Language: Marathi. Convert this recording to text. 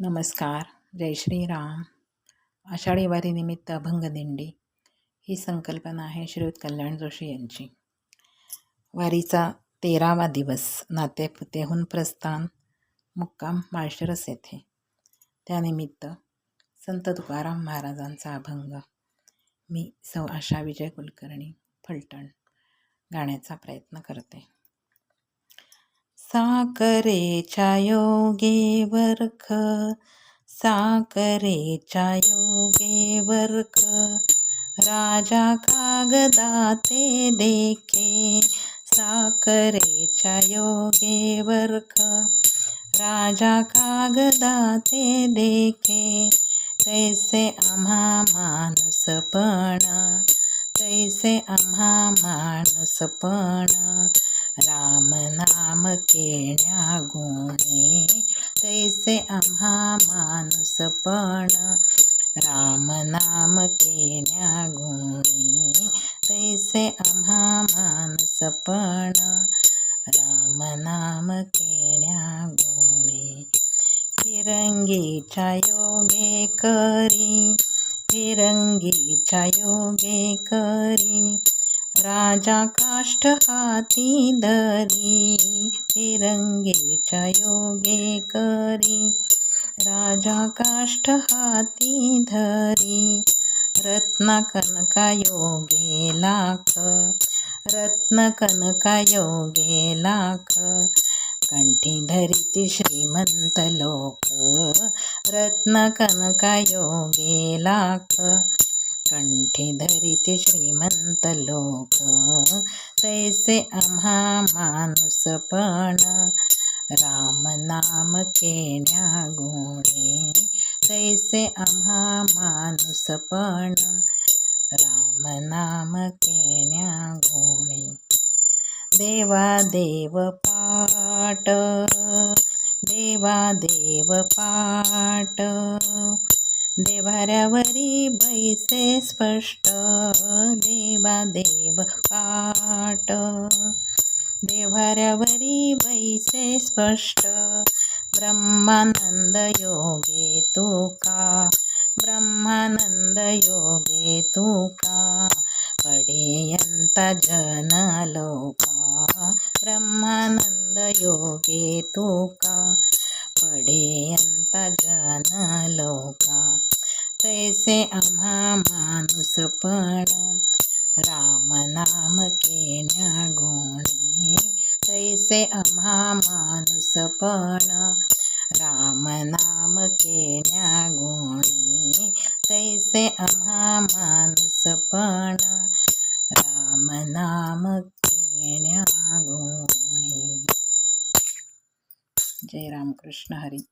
नमस्कार. जय श्रीराम. आषाढी वारीनिमित्त अभंगदिंडी ही संकल्पना आहे श्रीयुत कल्याण जोशी यांची. वारीचा 13वा दिवस. नातेपुतेहून प्रस्थान, मुक्काम माळशिरस येथे. त्यानिमित्त संत तुकाराम महाराजांचा अभंग मी सौ आशा विजय कुलकर्णी फलटण गाण्याचा प्रयत्न करते. साकरेच्या योगे वर्ख, साकरेच्या योगे वर्ख, राजा कागदाते देखे. साकरेच्या योगे वर्ख, राजा कागदाते देखे. तैसे आम्हा माणूसपण, तैसे आम्हा माणूसपण, राम नाम केण्या गुणे. तैसे आम्हा माणूसपण, राम नाम केण्या गुणे. तैसे आम्हा माणूसपण, राम नाम केण्या गुणे. फिरंगीच्या योगे करी, फिरंगीच्या योगे करी, राजा काष्ठ हाती धरी. फिरंगीच्या योगे करी, राजा काष्ठ हाती धरी. रत्न कनका योगे लाख, रत्न कनका योगे लाख, कंठी धरिती श्रीमंत लोक. रत्न कनका योगे लाख, कंठी धरिती श्रीमंत लोक. तैसे आम्हा माणूसपण, राम नाम केण्या गुणे. तैसे आम्हा माणूसपण, राम नाम केण्या गुणे. देवा देव पाट, देवा देव पाट, देव्हाऱ्यावरी बैसे स्पष्ट. देवा देव पाट, देव्हाऱ्यावरी बैसे स्पष्ट. ब्रह्मानंद योगे तुका, ब्रह्मानंद योगे तुका, पडेयंता जन लोका. ब्रह्मानंद योगे तुका, पडेयंता जन लोका. तैसे आम्हा माणूसपण, राम नाम केण्या गुणे. तैसे आम्हा माणूसपण, राम नाम केण्या गुणे. तैसे आम्हा माणूसपण, राम नाम केण्या गुणे. जय रामकृष्ण हरी.